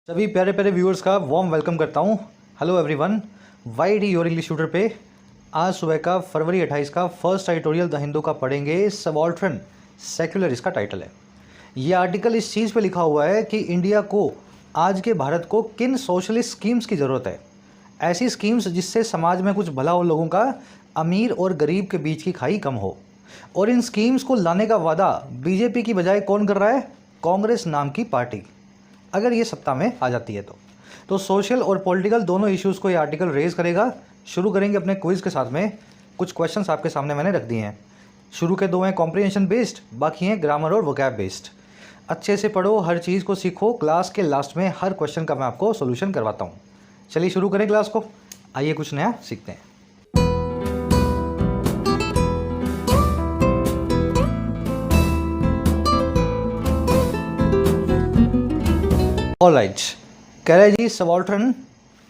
सभी प्यारे प्यारे व्यूअर्स का वार्म वेलकम करता हूं। Hello everyone, YT your English tutor पे आज सुबह का फरवरी 28 का फर्स्ट एडिटोरियल द हिंदू का पढ़ेंगे। सबऑल्टर्न सेक्युलर इसका टाइटल है। ये आर्टिकल इस चीज़ पे लिखा हुआ है कि इंडिया को, आज के भारत को किन सोशलिस्ट स्कीम्स की ज़रूरत है। ऐसी स्कीम्स जिससे समाज में कुछ भला हो, लोगों का, अमीर और गरीब के बीच की खाई कम हो। और इन स्कीम्स को लाने का वादा बीजेपी की बजाय कौन कर रहा है? कांग्रेस नाम की पार्टी, अगर ये सत्ता में आ जाती है तो सोशल और पॉलिटिकल दोनों इश्यूज़ को ये आर्टिकल रेज करेगा। शुरू करेंगे अपने क्विज़ के साथ में। कुछ क्वेश्चंस आपके सामने मैंने रख दिए हैं। शुरू के दो हैं कॉम्प्रिहेंशन बेस्ड, बाकी हैं ग्रामर और वोकैब बेस्ड। अच्छे से पढ़ो, हर चीज़ को सीखो। क्लास के लास्ट में हर क्वेश्चन का मैं आपको सोल्यूशन करवाता हूँ। चलिए शुरू करें क्लास को। आइए कुछ नया सीखते हैं। ऑलराइट, कह रहे जी सबऑल्टर्न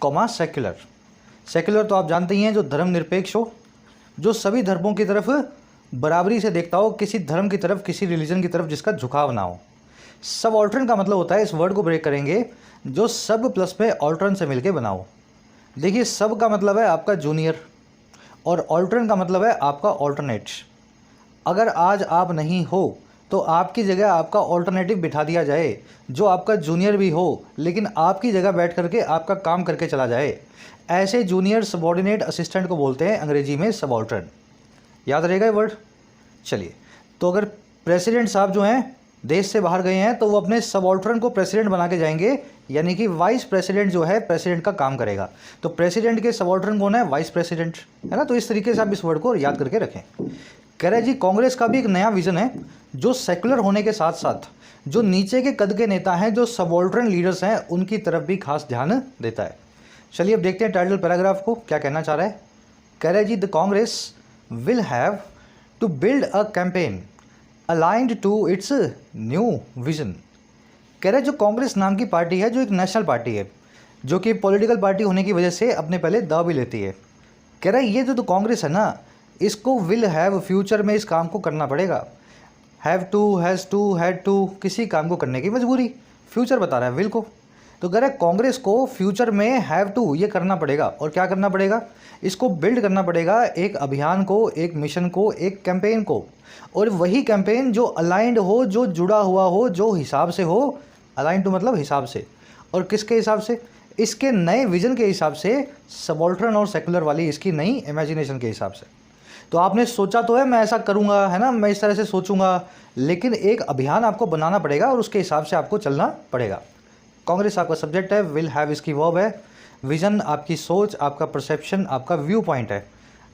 कॉमा सेक्युलर। सेक्युलर तो आप जानते ही हैं, जो धर्मनिरपेक्ष हो, जो सभी धर्मों की तरफ बराबरी से देखता हो, किसी धर्म की तरफ, किसी रिलीजन की तरफ जिसका झुकाव ना हो। सबऑल्टर्न का मतलब होता है, इस वर्ड को ब्रेक करेंगे, जो सब प्लस में ऑल्टर्न से मिलके बनाओ। देखिए, सब का मतलब है आपका जूनियर और ऑल्टर्न का मतलब है आपका ऑल्टरनेट। अगर आज आप नहीं हो तो आपकी जगह आपका ऑल्टरनेटिव बिठा दिया जाए, जो आपका जूनियर भी हो लेकिन आपकी जगह बैठ करके आपका काम करके चला जाए। ऐसे जूनियर सबॉर्डिनेट असिस्टेंट को बोलते हैं अंग्रेजी में सबऑल्टर्न। याद रहेगा ये वर्ड। चलिए, तो अगर प्रेसिडेंट साहब जो हैं देश से बाहर गए हैं तो वो अपने सबऑल्टर्न को प्रेसिडेंट बना के जाएंगे, यानी कि वाइस प्रेसिडेंट जो है प्रेसिडेंट का काम करेगा। तो प्रेसिडेंट के सबऑल्टर्न कौन है? वाइस प्रेसिडेंट, है ना। तो इस तरीके से आप इस वर्ड को याद करके रखें। कह रहे जी कांग्रेस का भी एक नया विजन है, जो सेकुलर होने के साथ साथ जो नीचे के कद के नेता हैं, जो सबऑल्टर्न लीडर्स हैं, उनकी तरफ भी खास ध्यान देता है। चलिए अब देखते हैं टाइटल पैराग्राफ को क्या कहना चाह रहा है। कह रहे जी the Congress will have to build a campaign aligned to its new vision. कह रहे जो कांग्रेस नाम की पार्टी है, जो एक नेशनल पार्टी है, जो कि पॉलिटिकल पार्टी होने की वजह से अपने पहले दाव भी लेती है। कह रहा है ये जो कांग्रेस है ना, इसको विल हैव, फ्यूचर में इस काम को करना पड़ेगा। Have to, has to, had to, किसी काम को करने की मजबूरी, फ्यूचर बता रहा है विल को। तो कह रहा है कांग्रेस को फ्यूचर में हैव टू ये करना पड़ेगा। और क्या करना पड़ेगा? इसको बिल्ड करना पड़ेगा, एक अभियान को, एक मिशन को, एक कैंपेन को। और वही कैंपेन जो अलाइंड हो, जो जुड़ा हुआ हो, जो हिसाब से हो। अलाइंड टू मतलब हिसाब से। और किसके हिसाब से? इसके नए विजन के हिसाब से, सबऑल्टर्न और सेकुलर वाली इसकी नई इमेजिनेशन के हिसाब से। तो आपने सोचा तो है मैं ऐसा करूंगा, है ना, मैं इस तरह से सोचूंगा, लेकिन एक अभियान आपको बनाना पड़ेगा और उसके हिसाब से आपको चलना पड़ेगा। कांग्रेस आपका सब्जेक्ट है, विल हैव इसकी वर्ब है, विजन आपकी सोच, आपका परसेप्शन, आपका व्यू पॉइंट है,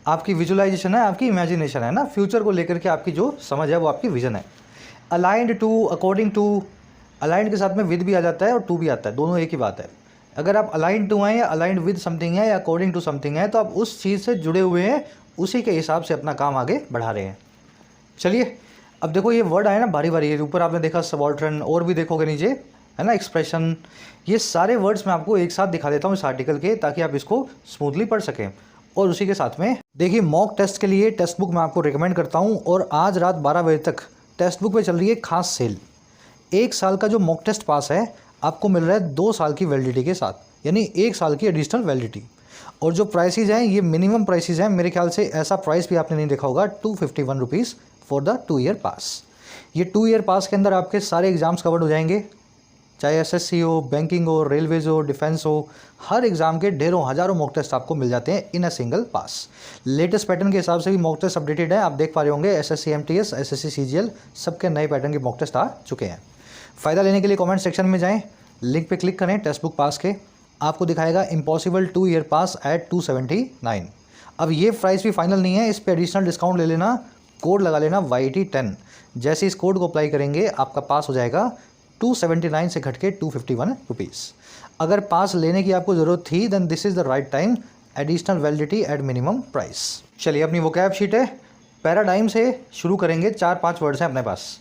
आपकी विजुअलाइजेशन है, आपकी इमेजिनेशन है ना, फ्यूचर को लेकर के आपकी जो समझ है वो आपकी विजन है। Aligned to, according to, aligned के साथ में विद भी आ जाता है और टू भी आता है, दोनों एक ही बात है। अगर आप अलाइंड टू हैं या अलाइंड विद समथिंग है या अकॉर्डिंग टू समथिंग है, तो आप उस चीज़ से जुड़े हुए हैं, उसी के हिसाब से अपना काम आगे बढ़ा रहे हैं। चलिए अब देखो, ये वर्ड आए ना बारी बारी, ऊपर आपने देखा सबऑल्टर्न, और भी देखोगे नीचे, है ना, एक्सप्रेशन। ये सारे वर्ड्स मैं आपको एक साथ दिखा देता हूँ इस आर्टिकल के, ताकि आप इसको स्मूथली पढ़ सकें। और उसी के साथ में देखिए, मॉक टेस्ट के लिए टेक्स्ट बुक मैं आपको रिकमेंड करता हूँ। और आज रात 12 बजे तक टेक्स्ट बुक पे चल रही है खास सेल। 1 साल का जो मॉक टेस्ट पास है आपको मिल रहा है 2 साल की वैलिडिटी के साथ, यानी 1 साल की एडिशनल वैलिडिटी। और जो प्राइसेज हैं ये मिनिमम प्राइसेज हैं, मेरे ख्याल से ऐसा प्राइस भी आपने नहीं देखा होगा। 251 रुपीज़ फॉर द 2 ईयर पास। ये 2 ईयर पास के अंदर आपके सारे एग्जाम्स कवर्ड हो जाएंगे, चाहे एसएससी हो, बैंकिंग हो, रेलवेज हो, डिफेंस हो, हर एग्जाम के ढेरों हज़ारों मॉक टेस्ट आपको मिल जाते हैं in a single pass. Latest pattern के हिसाब से भी मॉक टेस्ट अपडेटेड है, आप देख पा रहे होंगे। एसएससी एमटीएस, एसएससी सीजीएल, सबके नए पैटर्न के मॉक टेस्ट आ चुके हैं। फ़ायदा लेने के लिए कमेंट सेक्शन में जाएँ, लिंक पे क्लिक करें टेक्स्ट बुक पास के, आपको दिखाएगा इम्पॉसिबल 2 ईयर पास एट 279। अब ये प्राइस भी फाइनल नहीं है, इस पे एडिशनल डिस्काउंट ले लेना, कोड लगा लेना YT10। जैसे इस कोड को अप्लाई करेंगे आपका पास हो जाएगा 279 से घट के 251 रुपीज़। अगर पास लेने की आपको ज़रूरत थी, then this is the right time, additional validity at minimum price. चलिए अपनी वोकैब शीट है, पैराडाइम से शुरू करेंगे। 4-5 वर्ड्स हैं अपने पास।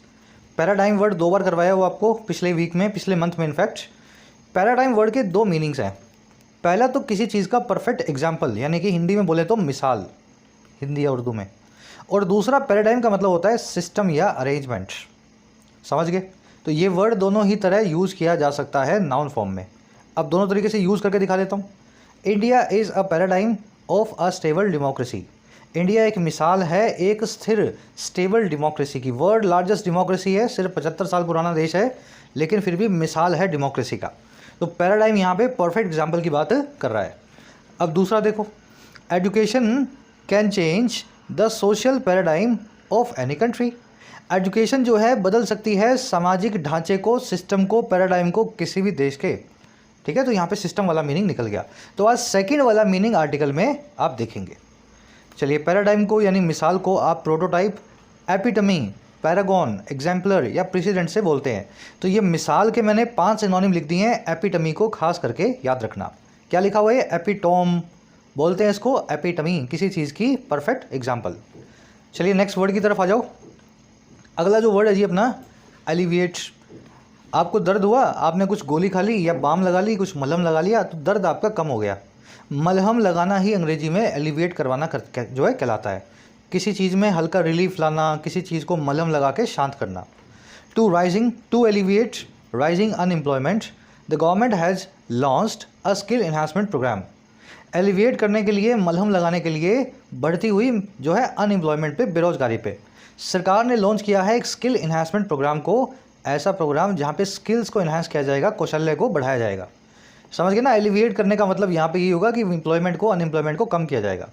पैराडाइम वर्ड 2 बार करवाया हुआ आपको पिछले वीक में, पिछले मंथ में इनफैक्ट। पैराडाइम वर्ड के 2 मीनिंग्स हैं। पहला तो किसी चीज़ का परफेक्ट एग्जाम्पल, यानी कि हिंदी में बोले तो मिसाल, हिंदी या उर्दू में। और दूसरा पैराडाइम का मतलब होता है सिस्टम या अरेंजमेंट। समझ गए? तो ये वर्ड दोनों ही तरह यूज़ किया जा सकता है नाउन फॉर्म में। अब दोनों तरीके से यूज़ करके दिखा देता हूँ। India is a paradigm of a stable democracy. India एक मिसाल है एक स्थिर स्टेबल डेमोक्रेसी की। वर्ल्ड लार्जेस्ट डेमोक्रेसी है, सिर्फ 75 साल पुराना देश है, लेकिन फिर भी मिसाल है डेमोक्रेसी का। तो पैराडाइम यहाँ पे परफेक्ट एग्जाम्पल की बात कर रहा है। अब दूसरा देखो, education can change the social paradigm of any country. Education जो है बदल सकती है सामाजिक ढांचे को, सिस्टम को, पैराडाइम को किसी भी देश के। ठीक है, तो यहाँ पे सिस्टम वाला मीनिंग निकल गया। तो आज सेकंड वाला मीनिंग आर्टिकल में आप देखेंगे। चलिए, पैराडाइम को यानी मिसाल को आप प्रोटोटाइप, एपिटमी, पैरागॉन, एग्जाम्पलर या प्रेसिडेंट से बोलते हैं। तो ये मिसाल के मैंने 5 सिनोनिम लिख दिए हैं। एपिटमी को खास करके याद रखना। क्या लिखा हुआ है? एपिटोम बोलते हैं इसको, एपिटमी किसी चीज़ की परफेक्ट एग्जाम्पल। चलिए नेक्स्ट वर्ड की तरफ आ जाओ। अगला जो वर्ड है जी अपना एलिविएट। आपको दर्द हुआ, आपने कुछ गोली खा ली या बाम लगा ली, कुछ मलहम लगा लिया, तो दर्द आपका कम हो गया। मलहम लगाना ही अंग्रेजी में एलिविएट करवाना जो है कहलाता है। किसी चीज़ में हल्का रिलीफ लाना, किसी चीज़ को मलहम लगा के शांत करना। To alleviate rising unemployment the government has launched a skill enhancement programme. Alleviate करने के लिए, मलहम लगाने के लिए बढ़ती हुई जो है अनएम्प्लॉयमेंट पे, बेरोजगारी पे, सरकार ने लॉन्च किया है एक स्किल एनहांसमेंट प्रोग्राम को। ऐसा प्रोग्राम जहाँ पे स्किल्स को एनहांस किया जाएगा, कौशल्य को बढ़ाया जाएगा। समझ गए ना? एलिविएट करने का मतलब यहाँ पे ये होगा कि एम्प्लॉयमेंट को, अनएम्प्लॉयमेंट को कम किया जाएगा।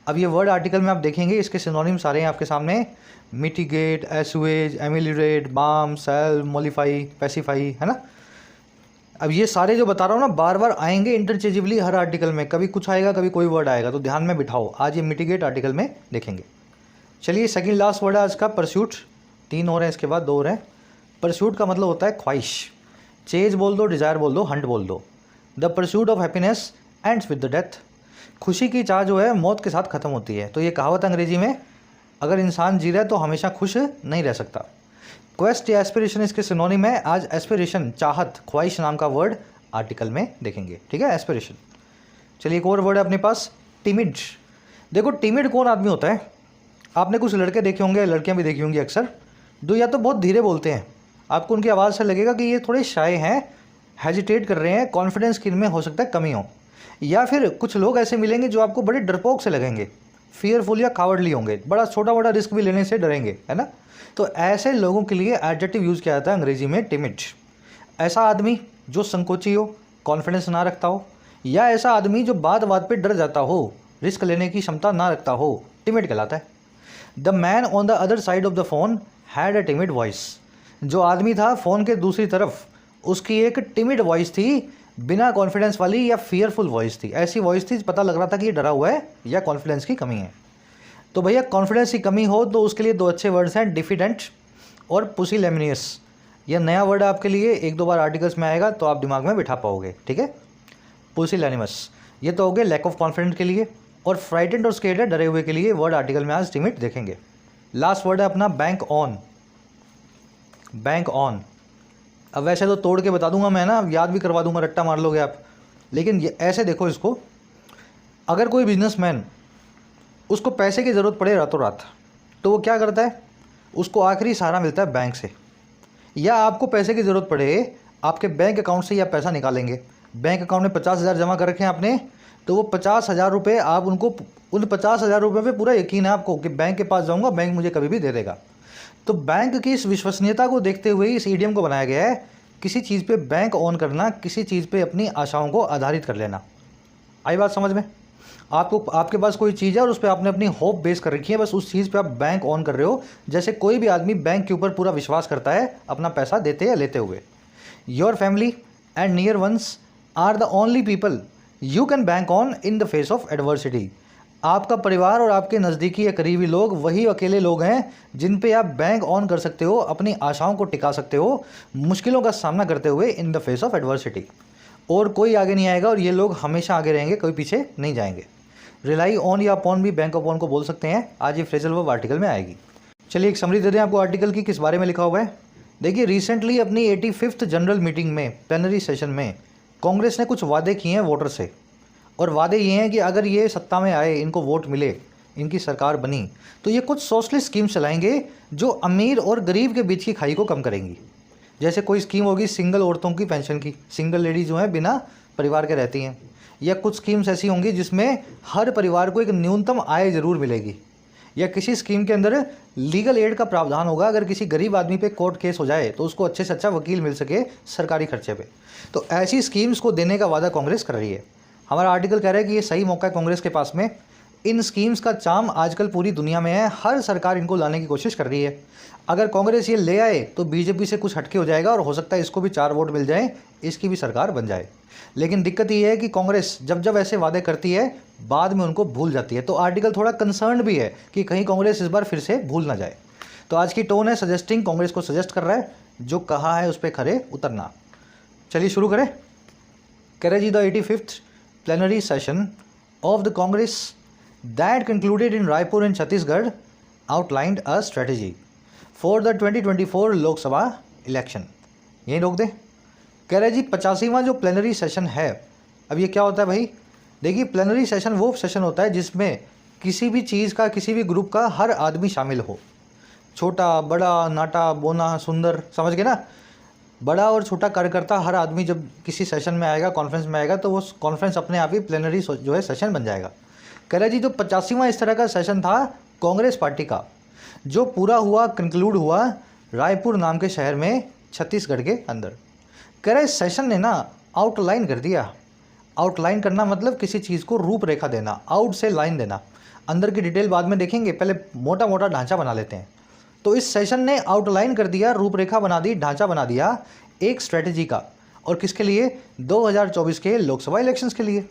अब ये वर्ड आर्टिकल में आप देखेंगे, इसके सिनोनिम सारे हैं आपके सामने। Mitigate, assuage, ameliorate, balm, salve, modify, pacify, है ना। अब ये सारे जो बता रहा हूँ ना, बार बार आएंगे इंटरचेंजेबली हर आर्टिकल में। कभी कुछ आएगा, कभी कोई वर्ड आएगा, तो ध्यान में बिठाओ। आज ये मिटिगेट आर्टिकल में देखेंगे। चलिए, सेकंड लास्ट वर्ड है आज का परस्यूट। 3 और हैं, इसके बाद 2 और हैं। परस्यूट का मतलब होता है ख्वाहिश। चेज बोल दो, डिज़ायर बोल दो, हंट बोल दो। The pursuit of happiness ends with the death. खुशी की चाह जो है मौत के साथ ख़त्म होती है। तो ये कहावत अंग्रेजी में, अगर इंसान जी रहा है तो हमेशा खुश नहीं रह सकता। क्वेस्ट या एस्पिरेशन इसके सिनोनिम है। आज एस्पिरेशन, चाहत, ख्वाहिश नाम का वर्ड आर्टिकल में देखेंगे। ठीक है, एस्पिरेशन। चलिए, एक और वर्ड है अपने पास, टिमिड। देखो, टिमिड कौन आदमी होता है? आपने कुछ लड़के देखे होंगे, लड़कियां भी देखी होंगी अक्सर, जो या तो बहुत धीरे बोलते हैं, आपको उनकी आवाज़ से लगेगा कि ये थोड़े शाय हैं, हेजिटेट कर रहे हैं, कॉन्फिडेंस की इनमें हो सकता है कमी हो। या फिर कुछ लोग ऐसे मिलेंगे जो आपको बड़े डरपोक से लगेंगे, फियरफुल या कावर्डली होंगे, बड़ा छोटा बड़ा रिस्क भी लेने से डरेंगे, है ना। तो ऐसे लोगों के लिए एडजेक्टिव यूज़ किया जाता है अंग्रेजी में टिमिड। ऐसा आदमी जो संकोची हो, कॉन्फिडेंस ना रखता हो, या ऐसा आदमी जो बात बात पे डर जाता हो, रिस्क लेने की क्षमता ना रखता हो, टिमिड कहलाता है। The man on the other side of the phone had a timid voice. जो आदमी था फ़ोन के दूसरी तरफ, उसकी एक टिमिड वॉइस थी, बिना कॉन्फिडेंस वाली या फियरफुल वॉइस थी। ऐसी वॉइस थी, पता लग रहा था कि ये डरा हुआ है या कॉन्फिडेंस की कमी है। तो भैया, कॉन्फिडेंस की कमी हो तो उसके लिए 2 अच्छे वर्ड्स हैं, डिफिडेंट और पुसिलैमिनियस। यह नया वर्ड है आपके लिए, 1-2 बार आर्टिकल्स में आएगा तो आप दिमाग में बिठा पाओगे। ठीक है, पुसिलैनिमस, ये तो हो गए लैक ऑफ कॉन्फिडेंस के लिए। और फ्राइटेंड और स्केर्ड है, डरे हुए के लिए। वर्ड आर्टिकल में आज टिमिड देखेंगे। लास्ट वर्ड है अपना बैंक ऑन। बैंक ऑन, अब वैसे तो तोड़ के बता दूंगा मैं ना, याद भी करवा दूंगा, रट्टा मार लोगे आप, लेकिन ये ऐसे देखो इसको। अगर कोई बिजनेसमैन, उसको पैसे की ज़रूरत पड़े रातों रात, तो वो क्या करता है? उसको आखिरी सहारा मिलता है बैंक से। या आपको पैसे की ज़रूरत पड़े, आपके बैंक अकाउंट से या पैसा निकालेंगे, बैंक अकाउंट में 50,000 जमा कर रखे हैं आपने, तो वो 50,000 रुपये आप उनको, उन 50,000 रुपये पे पूरा यकीन है आपको कि बैंक के पास जाऊंगा, बैंक मुझे कभी भी दे देगा। तो बैंक की इस विश्वसनीयता को देखते हुए इस ईडियम को बनाया गया है। किसी चीज़ पे बैंक ऑन करना, किसी चीज़ पे अपनी आशाओं को आधारित कर लेना। आई बात समझ में? आपको, आपके पास कोई चीज़ है और उस पर आपने अपनी होप बेस कर रखी है, बस उस चीज़ पे आप बैंक ऑन कर रहे हो। जैसे कोई भी आदमी बैंक के ऊपर पूरा विश्वास करता है अपना पैसा देते या लेते हुए। Your family and near ones are the only people you can bank on in the face of adversity. आपका परिवार और आपके नज़दीकी या करीबी लोग वही अकेले लोग हैं जिन पे आप बैंक ऑन कर सकते हो, अपनी आशाओं को टिका सकते हो मुश्किलों का सामना करते हुए, इन द फेस ऑफ एडवर्सिटी। और कोई आगे नहीं आएगा, और ये लोग हमेशा आगे रहेंगे, कोई पीछे नहीं जाएंगे। रिलाई ऑन या अपॉन भी बैंक अपॉन को बोल सकते हैं। आज ये फ्रेजल वर्ब आर्टिकल में आएगी। चलिए, एक समरी दे दें आपको आर्टिकल की, किस बारे में लिखा हुआ है। देखिए, रिसेंटली अपनी 85th जनरल मीटिंग में, प्लेनरी सेशन में, कांग्रेस ने कुछ वादे किए हैं वोटर से। और वादे ये हैं कि अगर ये सत्ता में आए, इनको वोट मिले, इनकी सरकार बनी, तो ये कुछ सोशलिस्ट स्कीम चलाएंगे जो अमीर और गरीब के बीच की खाई को कम करेंगी। जैसे कोई स्कीम होगी सिंगल औरतों की पेंशन की, सिंगल लेडी जो है बिना परिवार के रहती हैं, या कुछ स्कीम्स ऐसी होंगी जिसमें हर परिवार को एक न्यूनतम आय ज़रूर मिलेगी, या किसी स्कीम के अंदर लीगल एड का प्रावधान होगा, अगर किसी गरीब आदमी पे कोर्ट केस हो जाए तो उसको अच्छे से अच्छा वकील मिल सके सरकारी खर्चे पे। तो ऐसी स्कीम्स को देने का वादा कांग्रेस कर रही है। हमारा आर्टिकल कह रहा है कि ये सही मौका है कांग्रेस के पास में। इन स्कीम्स का चाम आजकल पूरी दुनिया में है, हर सरकार इनको लाने की कोशिश कर रही है। अगर कांग्रेस ये ले आए तो बीजेपी से कुछ हटके हो जाएगा और हो सकता है इसको भी 4 वोट मिल जाए, इसकी भी सरकार बन जाए। लेकिन दिक्कत ये है कि कांग्रेस जब जब ऐसे वादे करती है बाद में उनको भूल जाती है। तो आर्टिकल थोड़ा कंसर्न भी है कि कहीं कांग्रेस इस बार फिर से भूल ना जाए। तो आज की टोन है सजेस्टिंग, कांग्रेस को सजेस्ट कर रहा है जो कहा है उस पर खरे उतरना। चलिए शुरू करें। कह रहे जी the 85th plenary session of the Congress that concluded in Raipur and Chhattisgarh outlined a strategy for the 2024 Lok Sabha election. यही रोक दे। कह रहे जी 85वां जो प्लेनरी सेशन है, अब ये क्या होता है भाई? देखिए प्लेनरी सेशन वो सेशन होता है जिसमें किसी भी चीज़ का, किसी भी ग्रुप का हर आदमी शामिल हो, छोटा बड़ा नाटा बोना सुंदर, समझ गए ना? बड़ा और छोटा कार्यकर्ता हर आदमी जब किसी सेशन में आएगा, कॉन्फ्रेंस में आएगा, तो वो कॉन्फ्रेंस अपने आप ही प्लेनरी जो है सेशन बन जाएगा। कह रहे जी जो 85वां इस तरह का सेशन था कांग्रेस पार्टी का, जो पूरा हुआ, कंक्लूड हुआ रायपुर नाम के शहर में छत्तीसगढ़ के अंदर। कह रहे सेशन ने ना आउटलाइन कर दिया। आउटलाइन करना मतलब किसी चीज़ को रूपरेखा देना, आउट से लाइन देना। अंदर की डिटेल बाद में देखेंगे, पहले मोटा मोटा ढांचा बना लेते हैं। तो इस सेशन ने आउटलाइन कर दिया, रूपरेखा बना दी, ढांचा बना दिया एक स्ट्रेटजी का। और किसके लिए? 2024 के लोकसभा इलेक्शंस के लिए।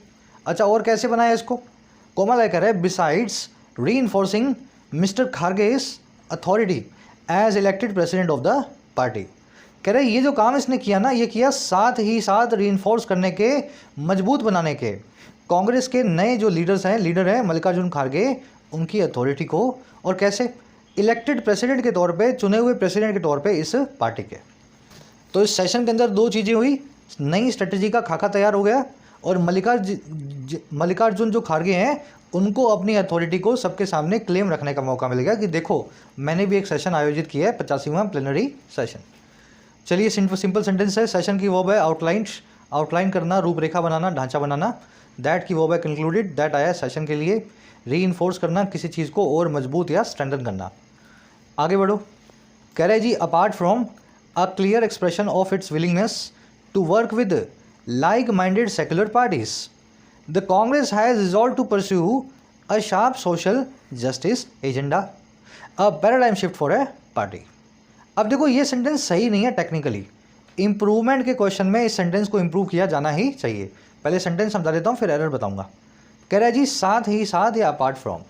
अच्छा, और कैसे बनाया इसको? कोमल कह रहे besides reinforcing Mr Kharge's authority as elected president of the party. कह रहे ये जो काम इसने किया ना, ये किया साथ ही साथ रीइंफोर्स करने के, मजबूत बनाने के कांग्रेस के नए जो लीडर हैं मल्लिकार्जुन खड़गे, उनकी अथॉरिटी को। और कैसे? इलेक्टेड प्रेसिडेंट के तौर पे, चुने हुए प्रेसिडेंट के तौर पे इस पार्टी के। तो इस सेशन के अंदर 2 चीज़ें हुई, नई स्ट्रेटजी का खाका तैयार हो गया, और मल्लिकार्जुन जो खड़गे हैं उनको अपनी अथॉरिटी को सबके सामने क्लेम रखने का मौका मिल गया कि देखो मैंने भी एक सेशन आयोजित किया है, 85वां प्लेनरी सेशन। चलिए सिंपल सेंटेंस है। सेशन की वर्ब है आउटलाइन करना, रूपरेखा बनाना, ढांचा बनाना। दैट की वर्ब है कंक्लूडेड, दैट आया सेशन के लिए। रीइंफोर्स करना, किसी चीज़ को और मजबूत या स्ट्रेंथन करना। आगे बढ़ो। कह रहे जी apart from a clear expression of its willingness to work with like minded secular parties, the Congress has resolve to pursue a sharp social justice agenda, a paradigm shift for a party. अब देखो ये sentence सही नहीं है technically. Improvement के question में इस sentence को इम्प्रूव किया जाना ही चाहिए। पहले सेंटेंस समझा देता हूँ, फिर एरर बताऊंगा। कह रहा है जी साथ ही साथ या अपार्ट फ्रॉम।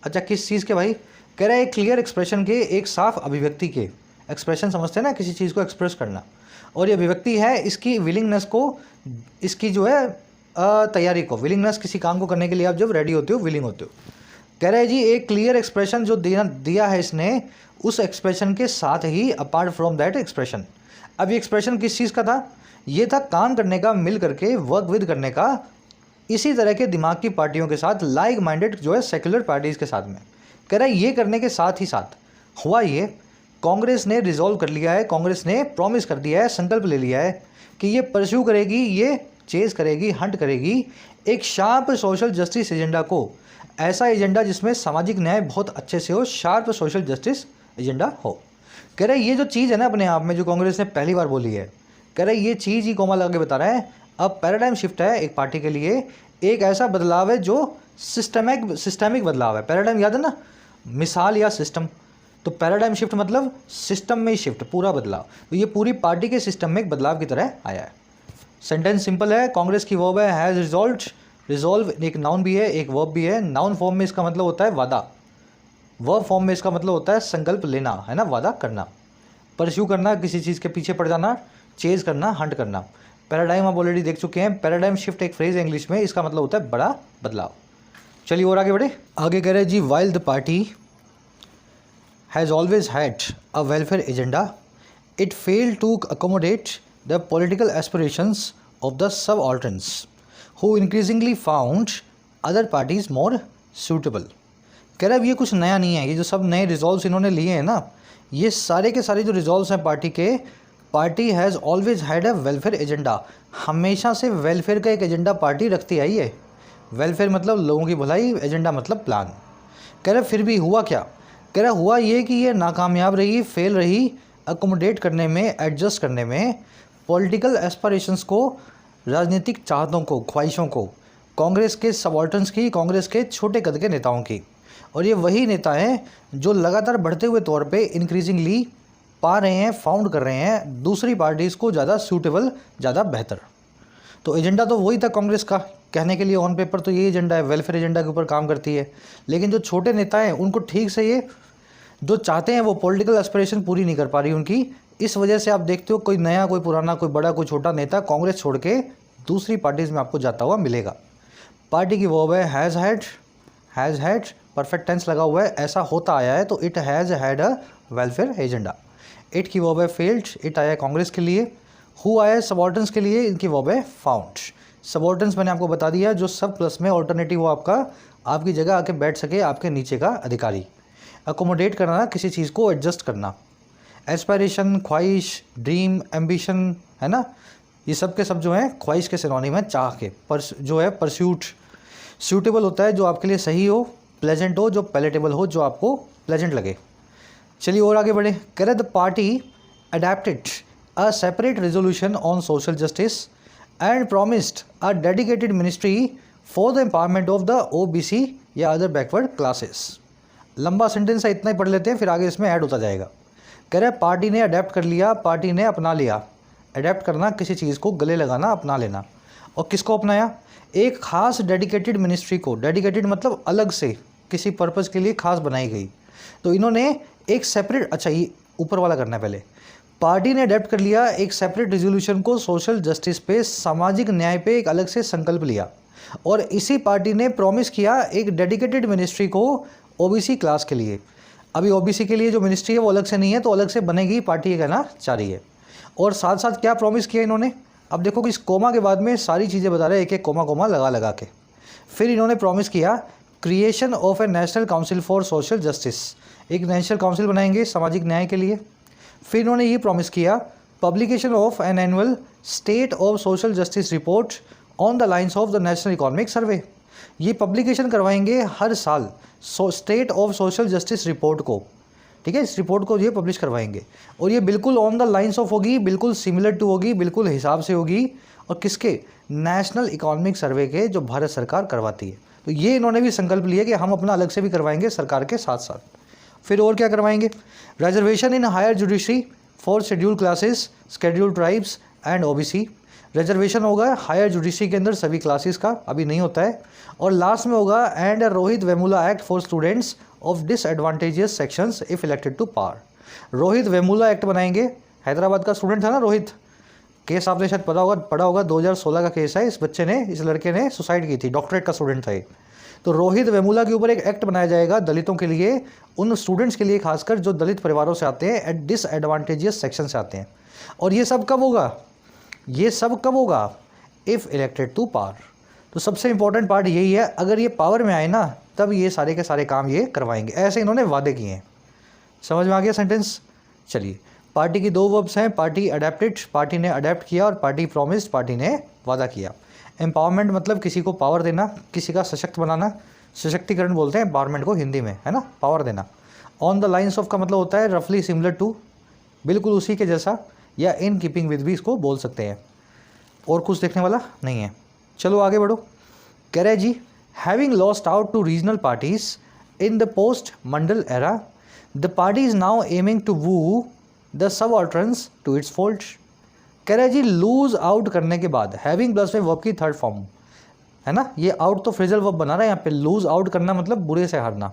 अच्छा, किस चीज़ के भाई? कह रहा है एक क्लियर एक्सप्रेशन के, एक साफ अभिव्यक्ति के। एक्सप्रेशन समझते हैं ना, किसी चीज़ को एक्सप्रेस करना। और ये अभिव्यक्ति है इसकी विलिंगनेस को, इसकी जो है तैयारी को। विलिंगनेस किसी काम को करने के लिए आप जब रेडी होते हो, विलिंग होते हो। कह रहे हैं जी एक क्लियर एक्सप्रेशन जो दिया है इसने, उस एक्सप्रेशन के साथ ही अपार्ट फ्रॉम दैट एक्सप्रेशन। अब ये एक्सप्रेशन किस चीज़ का था? ये था काम करने का, मिल करके वर्क विद करने का, इसी तरह के दिमाग की पार्टियों के साथ, लाइक माइंडेड जो है सेक्युलर पार्टीज़ के साथ में। कह रहा है ये करने के साथ ही साथ हुआ ये, कांग्रेस ने रिजॉल्व कर लिया है, कांग्रेस ने प्रॉमिस कर दिया है, संकल्प ले लिया है कि ये परस्यू करेगी, ये चेज करेगी, हंट करेगी एक शार्प सोशल जस्टिस एजेंडा को। ऐसा एजेंडा जिसमें सामाजिक न्याय बहुत अच्छे से हो, शार्प सोशल जस्टिस एजेंडा हो। कह रहे ये जो चीज़ है ना अपने आप में, जो कांग्रेस ने पहली बार बोली है, कह रहे ये चीज़ ही कोमल आगे बता रहा है। अब पैराडाइम शिफ्ट है एक पार्टी के लिए, एक ऐसा बदलाव है जो सिस्टमिक बदलाव है। पैराडाइम याद है ना, मिसाल या सिस्टम। तो पैराडाइम शिफ्ट मतलब सिस्टम में ही शिफ्ट, पूरा बदलाव। तो ये पूरी पार्टी के सिस्टम में एक बदलाव की तरह आया है। सेंटेंस सिंपल है। कांग्रेस की वर्ब है हैज़ रिजॉल्व। रिजॉल्व एक नाउन भी है, एक वर्ब भी है। नाउन फॉर्म में इसका मतलब होता है वादा, वर्ब फॉर्म में इसका मतलब होता है संकल्प लेना, है ना, वादा करना। परस्यू करना, किसी चीज़ के पीछे पड़ जाना, चेज करना, हंट करना। पैराडाइम आप ऑलरेडी देख चुके हैं। पैराडाइम शिफ्ट एक फ्रेज है इंग्लिश में, इसका मतलब होता है बड़ा बदलाव। चलिए और आगे बढ़े। आगे कह रहे हैं जी while the party has always had a welfare agenda, it failed to accommodate the political aspirations of the subordinates who increasingly found other parties more suitable. कह रहा है ये कुछ नया नहीं है, ये जो सब नए रिजॉल्व्स इन्होंने लिए हैं ना, ये सारे के सारे जो रिजॉल्व्स हैं पार्टी के, party has always had a welfare agenda, हमेशा से वेलफेयर का एक एजेंडा पार्टी रखती आई है। वेलफेयर मतलब लोगों की भलाई, एजेंडा मतलब प्लान। कह रहे फिर भी हुआ क्या, कह रहा हुआ ये कि ये नाकामयाब रही, फेल रही अकोमोडेट करने में, एडजस्ट करने में पॉलिटिकल एस्पिरेशंस को, राजनीतिक चाहतों को, ख्वाहिशों को, कांग्रेस के सबाल्टर्न्स की, कांग्रेस के छोटे कद के नेताओं की। और ये वही नेता हैं जो लगातार बढ़ते हुए तौर पे इंक्रीजिंगली पा रहे हैं, फाउंड कर रहे हैं दूसरी पार्टीज़ को ज़्यादा सूटेबल, ज़्यादा बेहतर। तो एजेंडा तो वही था कांग्रेस का, कहने के लिए ऑन पेपर तो यही एजेंडा है, वेलफेयर एजेंडा के ऊपर काम करती है। लेकिन जो छोटे नेता हैं उनको ठीक से ये जो चाहते हैं वो पॉलिटिकल एस्पिरेशन पूरी नहीं कर पा रही उनकी। इस वजह से आप देखते हो कोई नया, कोई पुराना, कोई बड़ा, कोई छोटा नेता कांग्रेस छोड़ के दूसरी पार्टीज़ में आपको जाता हुआ मिलेगा। पार्टी की वो है हैज़ हैड परफेक्ट टेंस लगा हुआ है, ऐसा होता आया है, तो it has had a welfare agenda. It की वर्ब है फेल्ड, इट आया कांग्रेस के लिए। हु आया सबाल्टर्न्स के लिए, इनकी वर्ब है फाउंड। सबाल्टर्न्स मैंने आपको बता दिया, जो सब प्लस में ऑल्टरनेटिव हो आपका, आपकी जगह आके बैठ सके, आपके नीचे का अधिकारी। अकोमोडेट करना, किसी चीज़ को एडजस्ट करना। एस्पायरेशन, ख्वाहिश, ड्रीम, एम्बिशन, है ना, ये सब के सब जो हैं ख्वाहिश के सिनोनिम है, चाह के। जो है परस्यूट, सूटेबल होता है जो आपके लिए सही हो, प्लेजेंट हो, जो पैलेटेबल हो, जो आपको प्लेजेंट लगे। चलिए और आगे बढ़े। कह रहे the party adapted a separate resolution on social justice and promised a dedicated ministry for the empowerment of the OBC या अदर बैकवर्ड क्लासेस। लंबा सेंटेंस है, इतना ही पढ़ लेते हैं, फिर आगे इसमें ऐड होता जाएगा। कह रहे पार्टी ने अडेप्ट कर लिया, पार्टी ने अपना लिया। अडेप्ट करना, किसी चीज़ को गले लगाना, अपना लेना। और किसको अपनाया, एक खास डेडिकेटेड मिनिस्ट्री को। डेडिकेटेड मतलब अलग से किसी पर्पज़ के लिए खास बनाई गई। तो इन्होंने एक सेपरेट, अच्छा ये ऊपर वाला करना है पहले। पार्टी ने अडेप्ट कर लिया एक सेपरेट रेजोल्यूशन को, सोशल जस्टिस पे, सामाजिक न्याय पे एक अलग से संकल्प लिया। और इसी पार्टी ने प्रॉमिस किया एक डेडिकेटेड मिनिस्ट्री को ओबीसी क्लास के लिए। अभी ओबीसी के लिए जो मिनिस्ट्री है वो अलग से नहीं है, तो अलग से बनेगी, पार्टी ये कहना चाह रही है। और साथ साथ क्या प्रॉमिस किया इन्होंने, अब देखो कि इस कोमा के बाद में सारी चीज़ें बता रहे हैं, एक एक कोमा कोमा लगा लगा के। फिर इन्होंने प्रॉमिस किया creation of A national council for social justice, एक नेशनल काउंसिल बनाएंगे सामाजिक न्याय के लिए। फिर इन्होंने ये प्रॉमिस किया publication of an annual state of social justice report on the lines of the national economic survey, ये पब्लिकेशन करवाएंगे हर साल state of social justice report को, ठीक है, इस रिपोर्ट को ये पब्लिश करवाएंगे। और ये बिल्कुल ऑन द लाइन्स ऑफ होगी, बिल्कुल सिमिलर टू होगी, बिल्कुल हिसाब से होगी, और किसके, नेशनल इकोनॉमिक सर्वे के, जो भारत सरकार करवाती है। तो ये इन्होंने भी संकल्प लिया कि हम अपना अलग से भी करवाएंगे सरकार के साथ साथ। फिर और क्या करवाएंगे, reservation in higher judiciary for schedule classes, schedule tribes and OBC. Reservation होगा हायर जुडिशरी के अंदर सभी क्लासेस का, अभी नहीं होता है। और लास्ट में होगा and Rohith Vemula act for students of disadvantageous sections if elected to power. Rohith Vemula act बनाएंगे, हैदराबाद का स्टूडेंट था ना रोहित, केस आपने शायद पढ़ा होगा 2016 का केस है। इस बच्चे ने, इस लड़के ने सुसाइड की थी, डॉक्टरेट का स्टूडेंट था ये। तो रोहित वेमुला के ऊपर एक एक्ट बनाया जाएगा दलितों के लिए, उन स्टूडेंट्स के लिए खासकर जो दलित परिवारों से आते हैं, डिसएडवांटेजियस सेक्शन से आते हैं। और ये सब कब होगा, ये सब कब होगा, इफ़ इलेक्टेड टू पावर। तो सबसे इंपॉर्टेंट पार्ट यही है, अगर ये पावर में आए ना तब ये सारे के सारे काम ये करवाएंगे, ऐसे इन्होंने वादे किए हैं। समझ में आ गया सेंटेंस। चलिए, पार्टी की दो वर्ब्स हैं, पार्टी अडेप्टेड, पार्टी ने अडेप्ट किया, और पार्टी प्रॉमिस्ड, पार्टी ने वादा किया। एम्पावरमेंट मतलब किसी को पावर देना, किसी का सशक्त बनाना, सशक्तिकरण बोलते हैं एम्पावरमेंट को हिंदी में, है ना, पावर देना। ऑन द लाइन्स ऑफ का मतलब होता है रफली सिमिलर टू, बिल्कुल उसी के जैसा, या इन कीपिंग विद भी इसको बोल सकते हैं। और कुछ देखने वाला नहीं है। चलो आगे बढ़ो। कह रहे जी, having lost out to regional parties in the post Mandal era, the party is now aiming to woo the subalterns to its fold. कह रहे जी, लूज आउट करने के बाद, हैविंग प्लस में वर्ब की थर्ड फॉर्म है ना, ये आउट तो फ्रेजल वर्ब बना रहा है यहाँ पे। लूज आउट करना मतलब बुरे से हारना।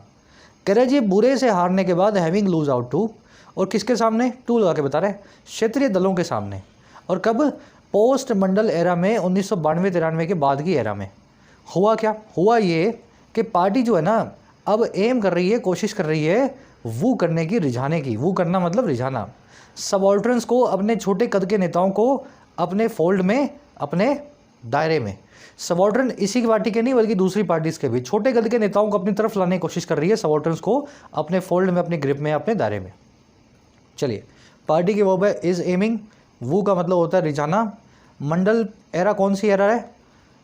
कह रहे जी, बुरे से हारने के बाद हैविंग लूज आउट टू, और किसके सामने, टू लगा के बता रहे हैं, क्षेत्रीय दलों के सामने। और कब, पोस्ट मंडल एरा में, 1992-93 के बाद की एरा में। हुआ क्या, हुआ ये कि पार्टी जो है ना अब एम कर रही है, कोशिश कर रही है वो करने की, रिझाने की। वो करना मतलब रिझाना, सबऑल्टर्न्स को, अपने छोटे कद के नेताओं को अपने फोल्ड में, अपने दायरे में। सबऑल्टर्न इसी की पार्टी के नहीं बल्कि दूसरी पार्टीज के भी छोटे कद के नेताओं को अपनी तरफ लाने की कोशिश कर रही है, सबऑल्टर्न्स को अपने फोल्ड में, अपने ग्रिप में, अपने दायरे में। चलिए, पार्टी की वर्ब है इज एमिंग, वू का मतलब होता है रिझाना। मंडल एरा कौन सी एरा है?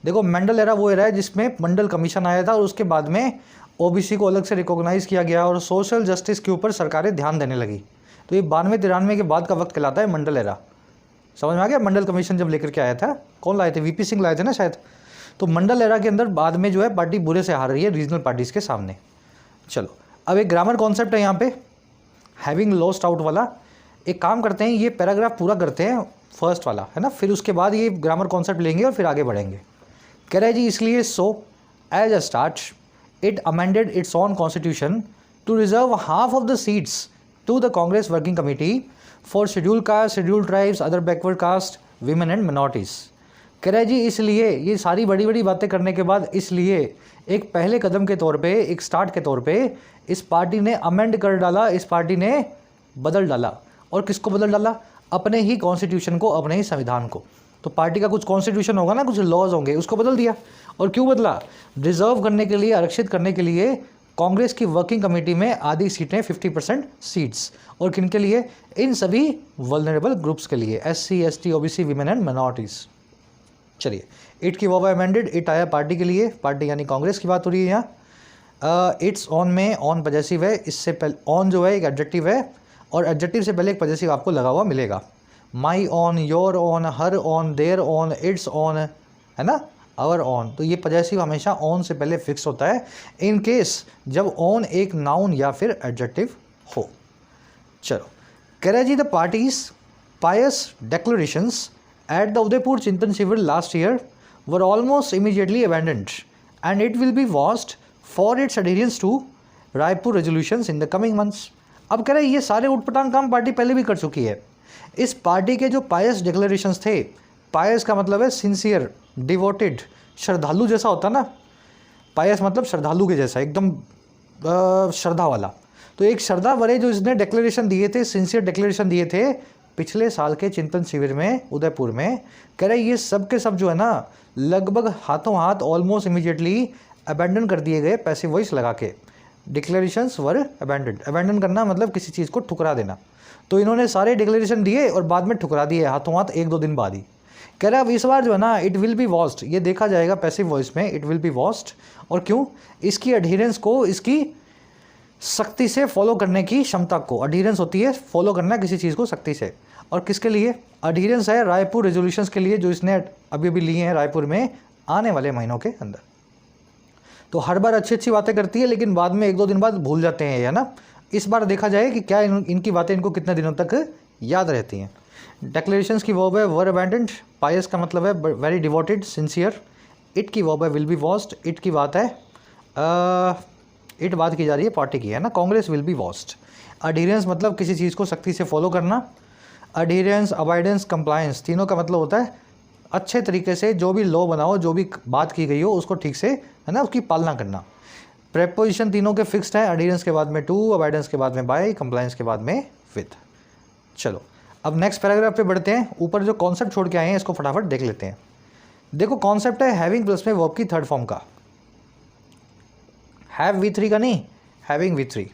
देखो मंडल एरा वो एरा है जिसमें मंडल कमीशन आया था और उसके बाद में ओबीसी को अलग से रिकॉग्नाइज किया गया और सोशल जस्टिस के ऊपर सरकारें ध्यान देने लगी। तो ये 92-93 के बाद का वक्त कहलाता है मंडल एरा। समझ में आ गया? मंडल कमीशन जब लेकर के आया था, कौन लाए थे? वीपी सिंह लाए थे ना शायद। तो मंडल एरा के अंदर बाद में जो है पार्टी बुरे से हार रही है रीजनल पार्टीज़ के सामने। चलो अब एक ग्रामर कॉन्सेप्ट है यहाँ पे, हैविंग लॉस्ट आउट वाला। एक काम करते हैं, ये पैराग्राफ पूरा करते हैं फर्स्ट वाला, है ना, फिर उसके बाद ये ग्रामर कॉन्सेप्ट लेंगे और फिर आगे बढ़ेंगे। कह रहे जी इसलिए so as a start it amended its own constitution to reserve half of the seats to the Congress working committee for schedule caste, schedule tribes, other backward caste, women and minorities. कह रहे जी इसलिए, ये सारी बड़ी बड़ी बातें करने के बाद इसलिए एक पहले कदम के तौर पे, एक स्टार्ट के तौर पे इस पार्टी ने अमेंड कर डाला, इस पार्टी ने बदल डाला। और किसको बदल डाला? अपने ही कॉन्स्टिट्यूशन को, अपने ही संविधान को। तो पार्टी का कुछ कॉन्स्टिट्यूशन होगा ना, कुछ लॉज होंगे, उसको बदल दिया। और क्यों बदला? रिजर्व करने के लिए, आरक्षित करने के लिए कांग्रेस की वर्किंग कमेटी में आधी सीटें, 50% सीट्स। और किन के लिए? इन सभी वल्नरेबल ग्रुप्स के लिए, SC, ST, OBC, women and minorities. चलिए, इट की वो अमेंडेड, इट आया पार्टी के लिए, पार्टी यानी कांग्रेस की बात हो रही है यहाँ। इट्स ऑन में, ऑन पजेसिव है, इससे पहले ऑन जो है एक एडजेक्टिव है और एडजेक्टिव से पहले एक पजेसिव आपको लगा हुआ मिलेगा। My own, your own, her own, their own, its own, है ना, आवर ऑन। तो ये पजेसिव हमेशा ऑन से पहले फिक्स होता है इन केस जब ऑन एक नाउन या फिर एडजेक्टिव हो। चलो, कह रहे जी the parties pious declarations at the Udaipur Chintan Shivir last year were almost immediately abandoned and it will be watched for its adherence to Raipur resolutions in the coming months। अब कह रहे हैं ये सारे उटपटांग काम पार्टी पहले भी कर चुकी है। इस पार्टी के जो पायस डिक्लेरेशंस थे, पायस का मतलब है सिंसियर, डिवोटेड, श्रद्धालु जैसा होता ना, पायस मतलब श्रद्धालु के जैसा, एकदम श्रद्धा वाला। तो एक श्रद्धा भरे जो इसने डिक्लेरेशन दिए थे, सिंसियर डिक्लेरेशन दिए थे पिछले साल के चिंतन शिविर में उदयपुर में, कह रहे ये सब के सब जो है ना लगभग हाथों हाथ ऑलमोस्ट इमीडिएटली अबैंडन कर दिए गए, पैसिव वॉइस लगा के। डिक्लेरेशंस वर अबैंडन, अबैंडन करना मतलब किसी चीज़ को ठुकरा देना। तो इन्होंने सारे डिक्लेरेशन दिए और बाद में ठुकरा दिए हाथों हाथ, 1-2 दिन बाद ही। कह रहे अब इस बार जो है ना इट विल बी वॉस्ट, ये देखा जाएगा पैसिव वॉइस में, इट विल बी वॉस्ट। और क्यों? इसकी अडीरेंस को, इसकी सख्ती से फॉलो करने की क्षमता को, अडीरेंस होती है फॉलो करना किसी चीज़ को सख्ती से। और किसके लिए अडीरेंस है? रायपुर रेजोल्यूशंस के लिए जो इसने अभी अभी लिए हैं रायपुर में आने वाले महीनों के अंदर। तो हर बार अच्छी अच्छी बातें करती है लेकिन बाद में 1-2 दिन बाद भूल जाते हैं, है ना। इस बार देखा जाए कि क्या इनकी बातें इनको कितने दिनों तक याद रहती हैं। डिक्लेरेशंस की वर्ब है वर अबैंडन्ड, पायस का मतलब है वेरी डिवोटेड, सिंसियर। इट की वर्ब है विल बी वॉस्ट, इट की बात है इट बात की जा रही है पार्टी की, है ना, कांग्रेस विल बी वॉस्ट। अडीरेंस मतलब किसी चीज़ को सख्ती से फॉलो करना। अडीरेंस, अबाइडेंस, कंप्लायंस, तीनों का मतलब होता है अच्छे तरीके से जो भी लॉ बनाओ, जो भी बात की गई हो उसको ठीक से, है ना, उसकी पालना करना। प्रेपोजिशन तीनों के फिक्स्ड हैं, अडीरेंस के बाद में टू, अबाइडेंस के बाद में बाय, कंप्लायंस के बाद में विद। चलो अब नेक्स्ट पैराग्राफ पे बढ़ते हैं। ऊपर जो कॉन्सेप्ट छोड़ के आए हैं इसको फटाफट देख लेते हैं। देखो कॉन्सेप्ट है हैविंग प्लस में वर्ब की थर्ड फॉर्म का, हैव V3 का नहीं, having V3।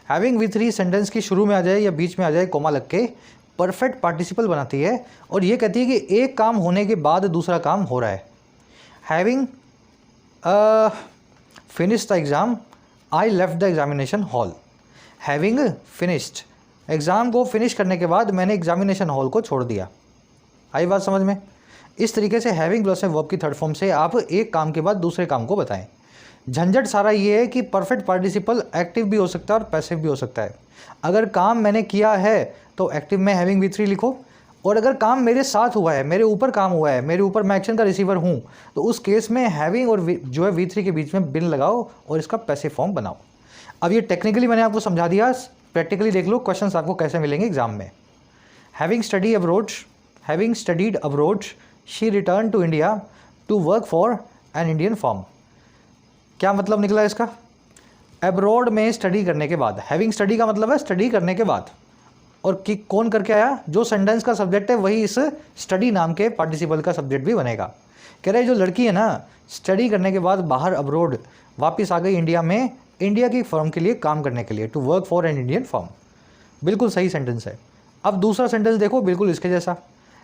Having V3 sentence की शुरू में आ जाए या बीच में आ जाए कोमा लग के परफेक्ट पार्टिसिपल बनाती है और ये कहती है कि एक काम होने के बाद दूसरा काम हो रहा है। Having finished the exam I left the examination hall. Having finished, exam को फिनिश करने के बाद मैंने एग्जामिनेशन हॉल को छोड़ दिया। आई बात समझ में? इस तरीके से हैविंग प्लस में वर्ब की थर्ड फॉर्म से आप एक काम के बाद दूसरे काम को बताएं। झंझट सारा ये है कि परफेक्ट पार्टिसिपल एक्टिव भी हो सकता है और पैसिव भी हो सकता है। अगर काम मैंने किया है तो एक्टिव में हैविंग V3 लिखो, और अगर काम मेरे साथ हुआ है, मेरे ऊपर काम हुआ है, मेरे ऊपर मैं एक्शन का रिसीवर हूँ, तो उस केस में हैविंग और जो है V3 के बीच में बिन लगाओ और इसका पैसिव फॉर्म बनाओ। अब ये टेक्निकली मैंने आपको समझा दिया, प्रैक्टिकली देख लो क्वेश्चंस आपको कैसे मिलेंगे एग्जाम में। Having study abroad, having studied abroad she return to India to work for an Indian firm. क्या मतलब निकला इसका? एब्रॉड में स्टडी करने के बाद, हैविंग स्टडी का मतलब है स्टडी करने के बाद, और कि कौन करके आया? जो सेंटेंस का सब्जेक्ट है वही इस स्टडी नाम के पार्टिसिपल का सब्जेक्ट भी बनेगा। कह रहे जो लड़की है ना स्टडी करने के बाद बाहर अब्रोड वापस आ गई इंडिया में, इंडिया की फर्म के लिए काम करने के लिए, to work for an Indian firm. बिल्कुल सही सेंटेंस है। अब दूसरा सेंटेंस देखो बिल्कुल इसके जैसा,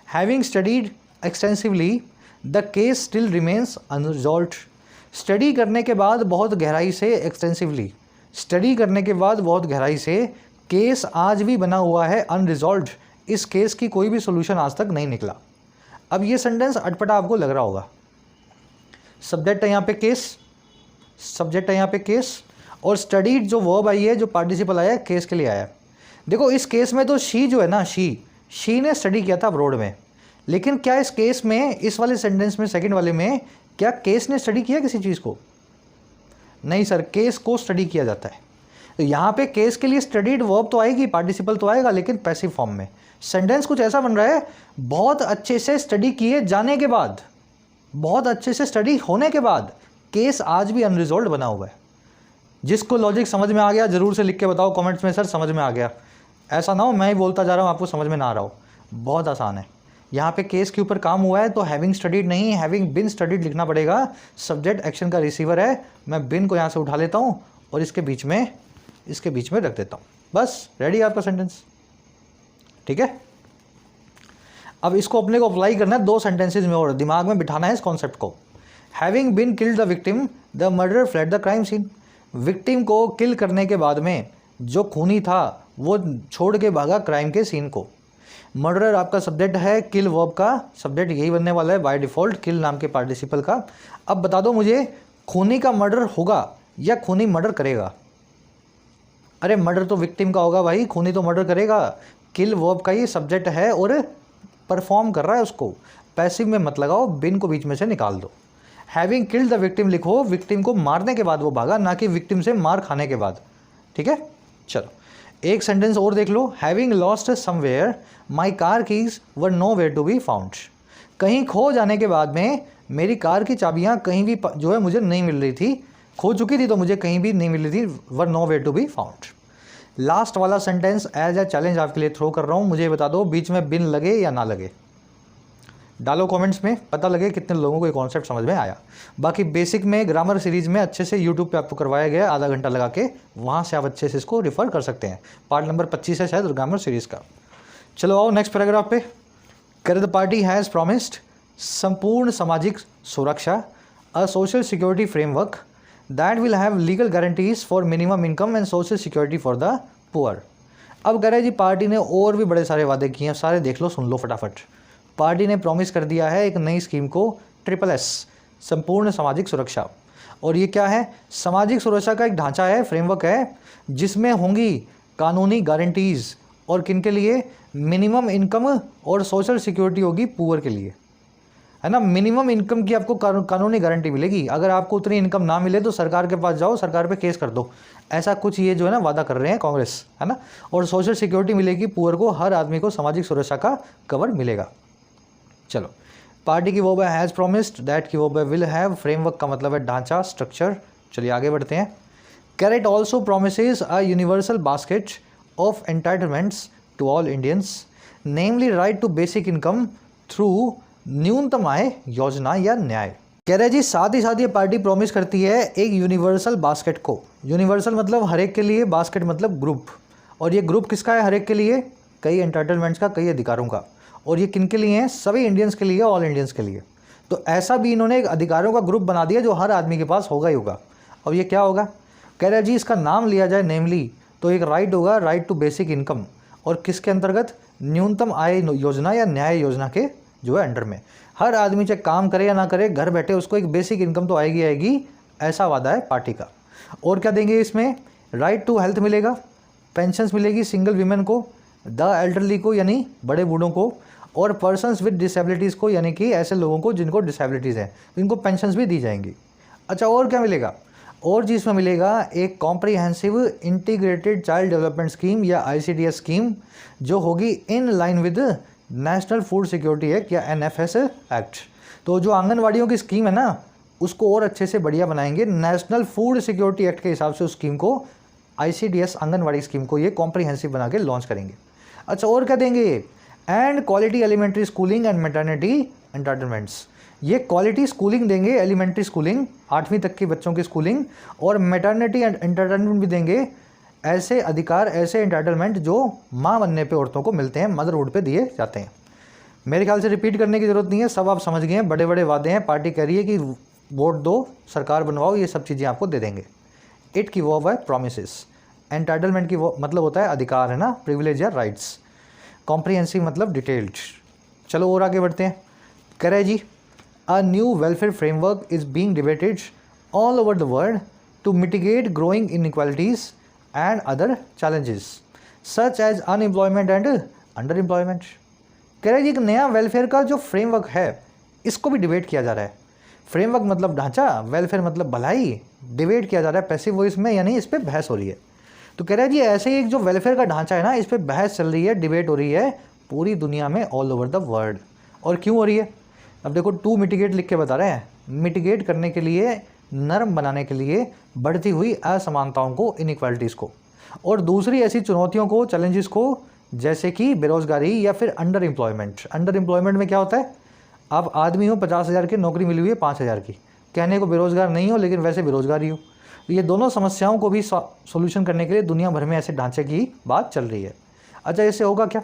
having studied extensively the case still remains unresolved. Study करने के बाद बहुत गहराई से, एक्सटेंसिवली स्टडी करने के बाद बहुत गहराई से, केस आज भी बना हुआ है अनरिजॉल्व्ड। इस केस की कोई भी सोल्यूशन आज तक नहीं निकला। अब ये सेंटेंस अटपटा आपको लग रहा होगा। सब्जेक्ट है यहाँ पे केस, सब्जेक्ट है यहाँ पे केस, और स्टडीड जो वर्ब आई है, जो पार्टिसिपल आया है, केस के लिए आया है। देखो इस केस में तो शी जो है ना, शी ने स्टडी किया था अब्रॉड में, लेकिन क्या इस केस में, इस वाले सेंटेंस में, सेकंड वाले में, क्या केस ने स्टडी किया किसी चीज़ को? नहीं सर, केस को स्टडी किया जाता है। तो यहाँ पे केस के लिए स्टडीड वर्ब तो आएगी, पार्टिसिपल तो आएगा, लेकिन पैसिव फॉर्म में। सेंटेंस कुछ ऐसा बन रहा है, बहुत अच्छे से स्टडी किए जाने के बाद, बहुत अच्छे से स्टडी होने के बाद केस आज भी अनरिजॉल्व्ड बना हुआ है। जिसको लॉजिक समझ में आ गया जरूर से लिख के बताओ कमेंट्स में, सर समझ में आ गया। ऐसा ना हो मैं ही बोलता जा रहा हूँ, आपको समझ में ना आ रहा हो। बहुत आसान है। यहाँ पे केस के ऊपर काम हुआ है, तो हैविंग स्टडीड नहीं, हैविंग बिन स्टडीड लिखना पड़ेगा। सब्जेक्ट एक्शन का रिसीवर है, मैं बिन को यहाँ से उठा लेता हूँ और इसके बीच में रख देता हूँ। बस रेडी आपका सेंटेंस, ठीक है। अब इसको अपने को अप्लाई करना है 2 सेंटेंसेज में और दिमाग में बिठाना है इस कॉन्सेप्ट को। Having been killed the victim the murderer fled the crime scene. Victim को किल करने के बाद में जो खूनी था वो छोड़ के भागा क्राइम के सीन को। मर्डरर आपका सब्जेक्ट है, किल वर्ब का सब्जेक्ट यही बनने वाला है बाय डिफ़ॉल्ट, किल नाम के पार्टिसिपल का। अब बता दो मुझे, खूनी का मर्डर होगा या खूनी मर्डर करेगा? अरे मर्डर तो विक्टिम का होगा भाई, खूनी तो मर्डर करेगा। किल वर्ब का ये सब्जेक्ट है और परफॉर्म कर रहा है उसको। पैसिव में मत लगाओ, बिन को बीच में से निकाल दो। हैविंग किल्ड द विक्टिम लिखो, विक्टिम को मारने के बाद वो भागा, ना कि विक्टिम से मार खाने के बाद, ठीक है। चलो एक सेंटेंस और देख लो। Having lost somewhere my car keys were nowhere to be found. कहीं खो जाने के बाद में मेरी कार की चाबियाँ कहीं भी जो है मुझे नहीं मिल रही थी, खो चुकी थी तो मुझे कहीं भी नहीं मिल रही थी, were nowhere to be found. Last वाला सेंटेंस एज ए चैलेंज आपके लिए थ्रो कर रहा हूँ, मुझे बता दो बीच में बिन लगे या ना लगे। डालो कमेंट्स में, पता लगे कितने लोगों को ये कॉन्सेप्ट समझ में आया। बाकी बेसिक में ग्रामर सीरीज़ में अच्छे से यूट्यूब पे आपको करवाया गया आधा घंटा लगा के, वहाँ से आप अच्छे से इसको रिफ़र कर सकते हैं। पार्ट नंबर 25 है शायद ग्रामर सीरीज़ का। चलो आओ नेक्स्ट पैराग्राफ पे। कर द पार्टी हैज़ प्रॉमिस्ड संपूर्ण सामाजिक सुरक्षा, a social security framework that will have legal guarantees for minimum income and social security for the poor. अब कह रहे जी पार्टी ने और भी बड़े सारे वादे किए हैं, सारे देख लो, सुन लो फटाफट। पार्टी ने प्रॉमिस कर दिया है एक नई स्कीम को, SSS, संपूर्ण सामाजिक सुरक्षा। और ये क्या है? सामाजिक सुरक्षा का एक ढांचा है, फ्रेमवर्क है, जिसमें होंगी कानूनी गारंटीज़। और किन के लिए? मिनिमम इनकम और सोशल सिक्योरिटी होगी पुअर के लिए, है ना। मिनिमम इनकम की आपको कानूनी गारंटी मिलेगी। अगर आपको उतनी इनकम ना मिले तो सरकार के पास जाओ, सरकार पे केस कर दो। ऐसा कुछ ये जो है ना वादा कर रहे हैं कांग्रेस, है ना। और सोशल सिक्योरिटी मिलेगी पुअर को, हर आदमी को सामाजिक सुरक्षा का कवर मिलेगा। चलो पार्टी की वो है हैज़ प्रॉमिस्ड, दैट की वो है विल हैव, फ्रेमवर्क का मतलब है ढांचा, स्ट्रक्चर। चलिए आगे बढ़ते हैं। कैरेट also promises a universal basket of entitlements to all Indians, namely right to basic income through Nyuntam Aay योजना या न्याय। कह रहे जी साथ ही साथ ये पार्टी प्रॉमिस करती है एक यूनिवर्सल बास्केट को। यूनिवर्सल मतलब हर एक के लिए, बास्केट मतलब ग्रुप। और ये ग्रुप किसका है? हर एक के लिए, कई एंटाइटलमेंट्स का, कई अधिकारों का। और ये किन के लिए हैं? सभी इंडियंस के लिए, ऑल इंडियंस के लिए। तो ऐसा भी इन्होंने एक अधिकारों का ग्रुप बना दिया जो हर आदमी के पास होगा ही होगा। अब ये क्या होगा? कह रहे जी इसका नाम लिया जाए नेमली, तो एक राइट होगा, राइट टू बेसिक इनकम। और किसके अंतर्गत? न्यूनतम आय योजना या न्याय योजना के जो है अंडर में। हर आदमी चाहे काम करे या ना करे, घर बैठे उसको एक बेसिक इनकम तो आएगी आएगी, ऐसा वादा है पार्टी का। और क्या देंगे इसमें? राइट टू हेल्थ मिलेगा, पेंशन्स मिलेगी सिंगल वीमेन को, द एल्डरली को यानी बड़े बूढ़ों को, और पर्सन्स विद डिसेबिलिटीज़ को यानी कि ऐसे लोगों को जिनको डिसेबिलिटीज़ हैं, इनको पेंशन्स भी दी जाएंगी। अच्छा और क्या मिलेगा? और जी इसमें मिलेगा एक comprehensive integrated child development scheme या ICDS स्कीम, जो होगी in line with national food security act या NFS एक्ट। तो जो आंगनवाड़ियों की स्कीम है ना, उसको और अच्छे से बढ़िया बनाएंगे। नेशनल फूड सिक्योरिटी एक्ट के हिसाब से उस स्कीम को, ICDS आंगनवाड़ी स्कीम को ये कॉम्प्रिहेंसिव बना के लॉन्च करेंगे। अच्छा और क्या देंगे? And quality elementary schooling and maternity entitlements. ये क्वालिटी स्कूलिंग देंगे, एलिमेंट्री स्कूलिंग 8वीं तक के बच्चों की स्कूलिंग, और मैटरनिटी एंटाइटलमेंट भी देंगे। ऐसे अधिकार, ऐसे एंटाइटलमेंट जो माँ बनने पे औरतों को मिलते हैं, मदरहुड पे दिए जाते हैं। मेरे ख्याल से रिपीट करने की ज़रूरत नहीं है, सब आप समझ गए हैं। बड़े बड़े वादे हैं, पार्टी कह रही है कि वोट दो, सरकार बनवाओ, ये सब चीज़ें आपको दे देंगे। इट की वो है प्रॉमिसेस। एंटाइटलमेंट की वो मतलब होता है अधिकार, है ना, प्रिविलेज या राइट्स। कॉम्प्रिहेंसिव मतलब डिटेल्ड। चलो और आगे बढ़ते हैं। कह रहे जी, a new welfare framework is being debated all over the world to mitigate growing inequalities and other challenges such as unemployment and under employment. कह रहे जी, एक नया वेलफेयर का जो फ्रेमवर्क है इसको भी डिबेट किया जा रहा है। फ्रेमवर्क मतलब ढांचा, वेलफेयर मतलब भलाई, डिबेट किया जा रहा है पैसिव वॉइस में, यानी इस पर बहस हो रही है। तो कह रहे हैं जी, ऐसे ही एक जो वेलफेयर का ढांचा है ना, इस पर बहस चल रही है, डिबेट हो रही है पूरी दुनिया में, ऑल ओवर द वर्ल्ड। और क्यों हो रही है? अब देखो, टू मिटिगेट लिख के बता रहे हैं। मिटिगेट करने के लिए, नरम बनाने के लिए बढ़ती हुई असमानताओं को, इनइक्वालिटीज़ को, और दूसरी ऐसी चुनौतियों को, चैलेंजेस को, जैसे कि बेरोजगारी या फिर अंडर एम्प्लॉयमेंट। अंडर एम्प्लॉयमेंट में क्या होता है? आप आदमी हो, 50,000 की नौकरी मिली हुई है 5,000 की, कहने को बेरोजगार नहीं हो लेकिन वैसे बेरोजगारी हो। ये दोनों समस्याओं को भी सोल्यूशन करने के लिए दुनिया भर में ऐसे ढांचे की बात चल रही है। अच्छा, इससे होगा क्या?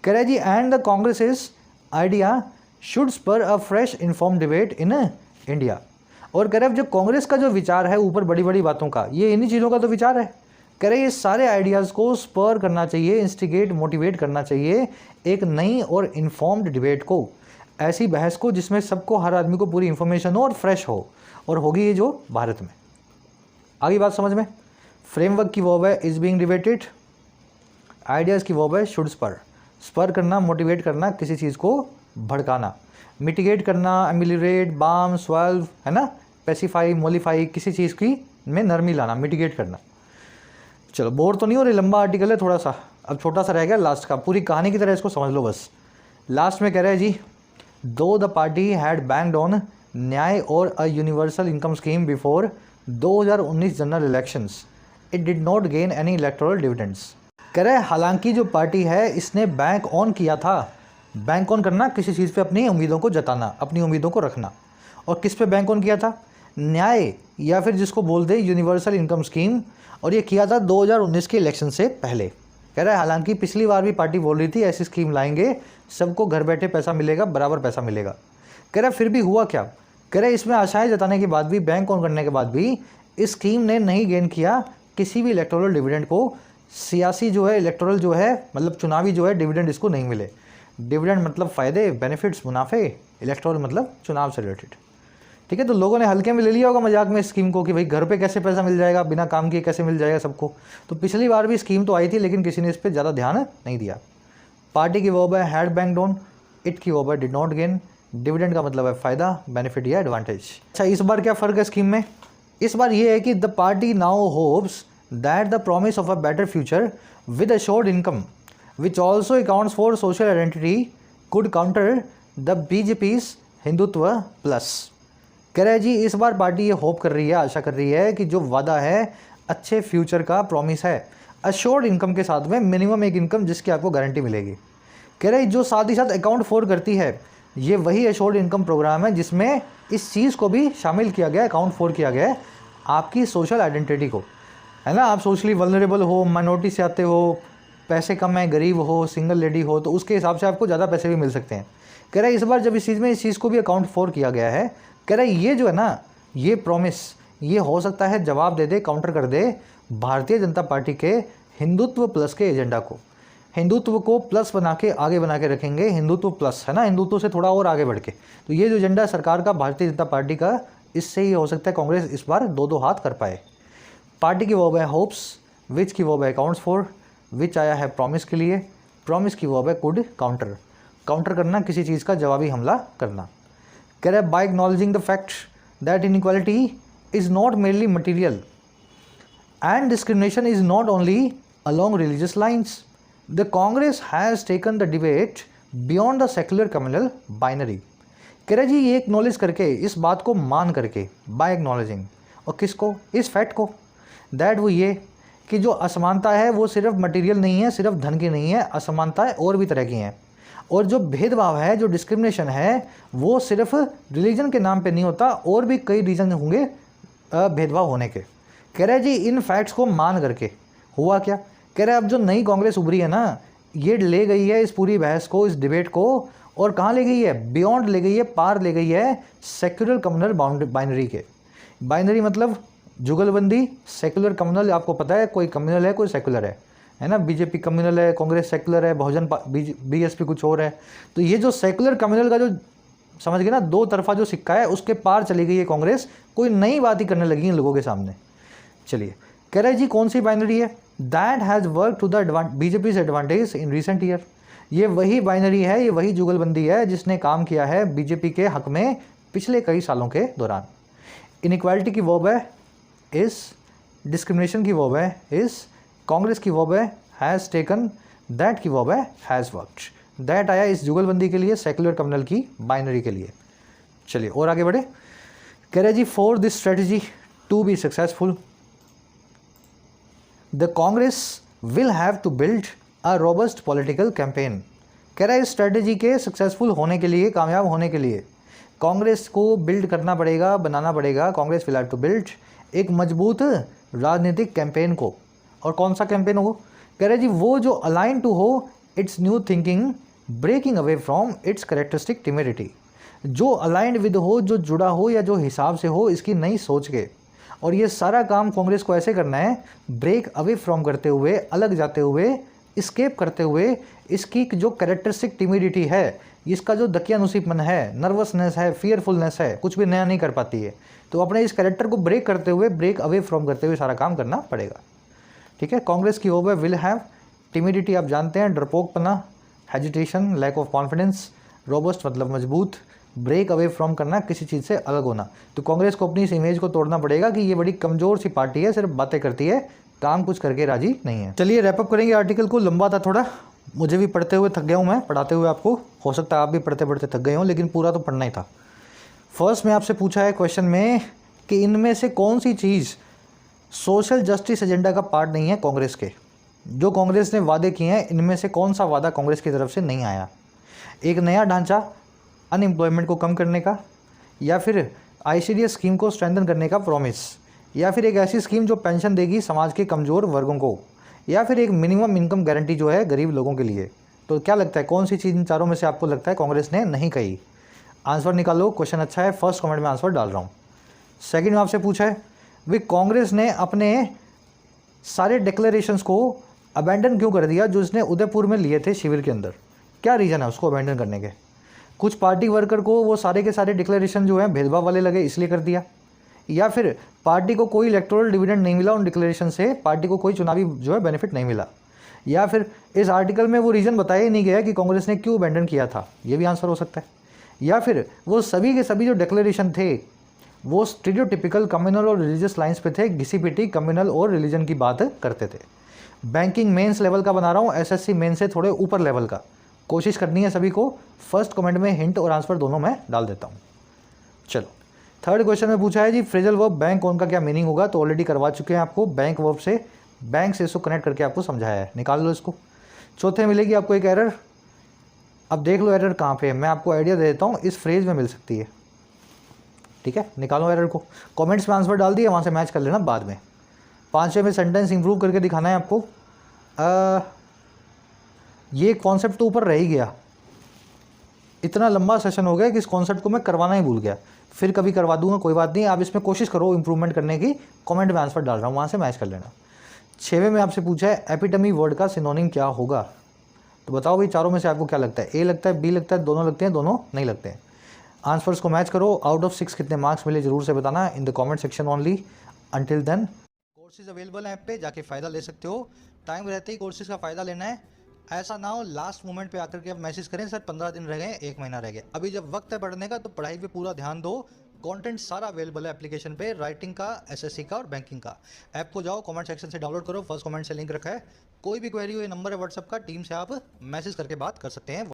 कह रहे जी, and the Congress idea should spur a fresh inform debate in India. और कह रहे जो कांग्रेस का जो विचार है ऊपर बड़ी बड़ी बातों का, ये इन्हीं चीज़ों का तो विचार है। कह रहे ये सारे आइडियाज़ को स्पर करना चाहिए, इंस्टिगेट, मोटिवेट करना चाहिए एक नई और इन्फॉर्म्ड डिबेट को, ऐसी बहस को जिसमें सबको, हर आदमी को पूरी इन्फॉर्मेशन हो और फ्रेश हो, और होगी ये जो भारत में। आगे बात समझ में। फ्रेमवर्क की वर्ब है इज बीइंग डिबेटेड, आइडियाज़ की वर्ब है शुड स्पर। स्पर करना, मोटिवेट करना, किसी चीज़ को भड़काना। मिटिगेट करना, एमिलियरेट, बाम, सॉल्व, है ना, पेसिफाई, मोलिफाई, किसी चीज़ की में नरमी लाना, मिटिगेट करना। चलो, बोर तो नहीं हो रही, लंबा आर्टिकल है थोड़ा सा, अब छोटा सा रह गया लास्ट का, पूरी कहानी की तरह इसको समझ लो बस। लास्ट में कह रहे हैं जी, दो the party had banked on न्याय और a universal income scheme before 2019 general elections, it did not gain any electoral dividends. कह रहे हालांकि जो पार्टी है इसने बैंक ऑन किया था, बैंक ऑन करना, किसी चीज़ पे अपनी उम्मीदों को जताना, अपनी उम्मीदों को रखना। और किस पे बैंक ऑन किया था? न्याय, या फिर जिसको बोल दे यूनिवर्सल इनकम स्कीम, और ये किया था 2019 के इलेक्शन से पहले। कह रहा है हालांकि पिछली बार भी पार्टी बोल रही थी ऐसी स्कीम लाएंगे, सबको घर बैठे पैसा मिलेगा, बराबर पैसा मिलेगा। कह रहा फिर भी हुआ क्या? कह रहे इसमें आशाएं जताने के बाद भी, बैंक ऑन करने के बाद भी, इस स्कीम ने नहीं गेन किया किसी भी इलेक्टोरल डिविडेंड को। सियासी जो है, इलेक्टोरल जो है, मतलब चुनावी जो है, डिविडेंड इसको नहीं मिले। डिविडेंड मतलब फ़ायदे, बेनिफिट्स, मुनाफे, इलेक्टोरल मतलब चुनाव से रिलेटेड। ठीक है, तो लोगों ने हल्के में ले लिया होगा मजाक में स्कीम को कि भाई घर पे कैसे पैसा मिल जाएगा, बिना काम किए कैसे मिल जाएगा सबको। तो पिछली बार भी स्कीम तो आई थी लेकिन किसी ने इस पर ज़्यादा ध्यान नहीं दिया। पार्टी की वर्ब है हैड बैंक्ड ऑन, इट की वर्ब है डिड नॉट गेन, डिविडेंड का मतलब है फ़ायदा, बेनिफिट या एडवांटेज। अच्छा, इस बार क्या फ़र्क है स्कीम में? इस बार ये है कि the party now hopes that the promise of a better future with assured income which also accounts for social identity could counter the BJP's Hindutva plus. कह रहे हैं जी, इस बार पार्टी ये होप कर रही है, आशा कर रही है कि जो वादा है अच्छे फ्यूचर का, प्रॉमिस है अश्योर्ड इनकम के साथ में, मिनिमम एक इनकम जिसकी आपको गारंटी मिलेगी। कह रहे जो साथ ही साथ अकाउंट फॉर करती है, ये वही अश्योर्ड इनकम प्रोग्राम है जिसमें इस चीज़ को भी शामिल किया गया, अकाउंट फॉर किया गया है आपकी सोशल आइडेंटिटी को, है ना। आप सोशली वल्नरेबल हो, माइनॉरिटी से आते हो, पैसे कम है, गरीब हो, सिंगल लेडी हो, तो उसके हिसाब से आपको ज़्यादा पैसे भी मिल सकते हैं। कह रहे इस बार जब इस चीज़ में, इस चीज़ को भी अकाउंट फॉर किया गया है, कह रहे ये जो है ना, ये प्रॉमिस, ये हो सकता है जवाब दे दे, काउंटर कर दे भारतीय जनता पार्टी के हिंदुत्व प्लस के एजेंडा को। हिंदुत्व को प्लस बना के, आगे बना के रखेंगे, हिंदुत्व प्लस, है ना, हिंदुत्व से थोड़ा और आगे बढ़ के। तो ये जो एजेंडा सरकार का, भारतीय जनता पार्टी का, इससे ही हो सकता है कांग्रेस इस बार दो दो हाथ कर पाए। पार्टी की वर्ब है होप्स, विच की वर्ब है अकाउंट्स फॉर, विच आया है प्रॉमिस के लिए, प्रॉमिस की वर्ब है कुड काउंटर, काउंटर करना, किसी चीज़ का जवाबी हमला करना। कह रहे by acknowledging the fact that inequality is not merely material and discrimination is not only along religious lines. The Congress has taken the debate beyond the secular communal binary. कह रहे जी ये एक्नॉलेज करके, इस बात को मान करके, बाय एक्नॉलेजिंग, और किसको? इस फैक्ट को, दैट वो ये कि जो असमानता है वो सिर्फ मटेरियल नहीं है, सिर्फ धन की नहीं है, असमानताएं और भी तरह की हैं। और जो भेदभाव है, जो डिस्क्रिमिनेशन है, वो सिर्फ रिलीजन के नाम पे नहीं होता, और भी कई रीजन होंगे भेदभाव होने के। कह रहे जी इन फैक्ट्स को मान करके हुआ क्या? कह रहे अब जो नई कांग्रेस उभरी है ना, ये ले गई है इस पूरी बहस को, इस डिबेट को, और कहाँ ले गई है, बियॉन्ड ले गई है, पार ले गई है सेक्युलर कम्युनल बाइनरी के। बाइनरी मतलब जुगलबंदी, सेक्युलर कम्युनल, आपको पता है कोई कम्युनल है कोई सेक्युलर है ना। बीजेपी कम्युनल है, कांग्रेस सेक्युलर है, बहुजन बीएसपी कुछ और है। तो ये जो सेक्युलर कम्युनल का जो समझ गए ना, दो तरफा जो सिक्का है उसके पार चली गई है कांग्रेस, कोई नई बात ही करने लगी इन लोगों के सामने। चलिए, कह रहे जी कौन सी बाइनरी है, that has work to the BJP advantage in recent year. ये वही बाइनरी है, ये वही जुगलबंदी है जिसने काम किया है बीजेपी के हक में पिछले कई सालों के दौरान। इनइक्वालिटी की वर्ब है इस, डिस्क्रिमिनेशन की वर्ब है इस, कांग्रेस की वर्ब है हैज़ टेकन, दैट की वर्ब है हैज़ वर्कड। दैट आया इस जुगलबंदी के लिए, सेक्युलर कम्युनल की बाइनरी के लिए। चलिए और आगे बढ़े, कह रहे जी for this strategy to be successful the Congress will have to build a robust political campaign. कह रहा है इस स्ट्रेटजी के सक्सेसफुल होने के लिए, कामयाब होने के लिए कांग्रेस को बिल्ड करना पड़ेगा, बनाना पड़ेगा। Congress will have to build एक मजबूत राजनीतिक कैंपेन को। और कौन सा कैंपेन हो, कह रहे जी वो जो अलाइन टू हो its new thinking breaking away from its characteristic timidity, जो अलाइंड विद हो, जो जुड़ा हो या जो हिसाब से हो इसकी नई सोच के। और ये सारा काम कांग्रेस को ऐसे करना है, ब्रेक अवे फ्रॉम करते हुए, अलग जाते हुए, स्केप करते हुए इसकी जो कैरेक्टरिस्टिक टिमिडिटी है, इसका जो दकियानुसीपन है, नर्वसनेस है, फियरफुलनेस है, कुछ भी नया नहीं कर पाती है, तो अपने इस कैरेक्टर को ब्रेक करते हुए, ब्रेक अवे फ्रॉम करते हुए सारा काम करना पड़ेगा। ठीक है, कांग्रेस की वो विल हैव, टिमिडिटी आप जानते हैं डरपोकपना, hesitation, lack of confidence, robust मतलब मजबूत, ब्रेक अवे फ्रॉम करना, किसी चीज़ से अलग होना। तो कांग्रेस को अपनी इस इमेज को तोड़ना पड़ेगा कि ये बड़ी कमज़ोर सी पार्टी है, सिर्फ बातें करती है, काम कुछ करके राजी नहीं है। चलिए रैपअप करेंगे आर्टिकल को, लंबा था थोड़ा, मुझे भी पढ़ते हुए थक गया हूँ मैं, पढ़ाते हुए आपको, हो सकता है आप भी पढ़ते पढ़ते थक गए हों, लेकिन पूरा तो पढ़ना ही था। फर्स्ट में आपसे पूछा है क्वेश्चन में कि इनमें से कौन सी चीज़ सोशल जस्टिस एजेंडा का पार्ट नहीं है कांग्रेस के, जो कांग्रेस ने वादे किए हैं इनमें से कौन सा वादा कांग्रेस की तरफ से नहीं आया। एक नया ढांचा अनएम्प्लॉयमेंट को कम करने का, या फिर आईसीडीएस स्कीम को स्ट्रेंथन करने का प्रॉमिस, या फिर एक ऐसी स्कीम जो पेंशन देगी समाज के कमज़ोर वर्गों को, या फिर एक मिनिमम इनकम गारंटी जो है गरीब लोगों के लिए। तो क्या लगता है कौन सी चीज़ इन चारों में से आपको लगता है कांग्रेस ने नहीं कही। आंसर निकालो, क्वेश्चन अच्छा है, फर्स्ट कमेंट में आंसर डाल रहा हूँ। सेकंड में आपसे पूछा है वे कांग्रेस ने अपने सारे डिक्लेरेशंस को अबैंडन क्यों कर दिया जो इसने उदयपुर में लिए थे शिविर के अंदर, क्या रीज़न है उसको अबैंडन करने के। कुछ पार्टी वर्कर को वो सारे के सारे डिक्लेरेशन जो हैं भेदभाव वाले लगे इसलिए कर दिया, या फिर पार्टी को कोई इलेक्टोरल डिविडेंड नहीं मिला उन डिक्लेरेशन से, पार्टी को कोई चुनावी जो है बेनिफिट नहीं मिला, या फिर इस आर्टिकल में वो रीज़न बताया ही नहीं गया कि कांग्रेस ने क्यों अबैंडन किया था, ये भी आंसर हो सकता है। या फिर वो सभी के सभी जो डिक्लेरेशन थे वो स्टीरियोटिपिकल कम्युनल और रिलीजियस लाइंस पे थे, घिसी पिटी कम्युनल और रिलीजन की बात करते थे। बैंकिंग मेंस लेवल का बना रहा हूँ, एसएससी मेन से थोड़े ऊपर लेवल का, कोशिश करनी है सभी को। फर्स्ट कमेंट में हिंट और आंसर दोनों मैं डाल देता हूँ। चलो थर्ड क्वेश्चन में पूछा है जी फ्रेजल वर्ब बैंक उनका क्या मीनिंग होगा, तो ऑलरेडी करवा चुके हैं आपको, बैंक वर्ब से, बैंक से इसको कनेक्ट करके आपको समझाया है, निकाल लो इसको। चौथे मिलेगी आपको एक एरर, अब देख लो एरर कहाँ पे है, मैं आपको आइडिया दे देता हूँ, इस फ्रेज में मिल सकती है। ठीक है, निकालो एरर को, कमेंट्स में आंसर डाल दिया, वहाँ से मैच कर लेना बाद में। पांचवें में सेंटेंस इंप्रूव करके दिखाना है आपको। ये कॉन्सेप्ट तो ऊपर रह ही गया, इतना लंबा सेशन हो गया कि इस कॉन्सेप्ट को मैं करवाना ही भूल गया, फिर कभी करवा दूंगा, कोई बात नहीं, आप इसमें कोशिश करो इंप्रूवमेंट करने की, कमेंट में आंसर डाल रहा हूँ, वहाँ से मैच कर लेना। छवें में आपसे पूछा है एपिटमी वर्ड का सिनोनिम क्या होगा, तो बताओ भाई चारों में से आपको क्या लगता है, ए लगता है, बी लगता है, दोनों लगते हैं, दोनों नहीं लगते हैं। आंसर्स को मैच करो, आउट ऑफ 6 कितने मार्क्स मिले जरूर से बताना in the comment section only. Until then courses available है ऐप पे, जाके फ़ायदा ले सकते हो, टाइम रहते ही कोर्सेज का फ़ायदा लेना है, ऐसा ना हो लास्ट मोमेंट पे आकर के आप मैसेज करें सर 15 दिन रह गए, 1 महीना रह गया। अभी जब वक्त है पढ़ने का तो पढ़ाई पे पूरा ध्यान दो, कंटेंट सारा अवेलेबल है एप्लीकेशन पे, राइटिंग का, एसएससी का और बैंकिंग का। ऐप को जाओ कमेंट सेक्शन से डाउनलोड करो, फर्स्ट कमेंट से लिंक रखा है, कोई भी क्वेरी हो ये नंबर है व्हाट्सअप का, टीम से आप मैसेज करके बात कर सकते हैं।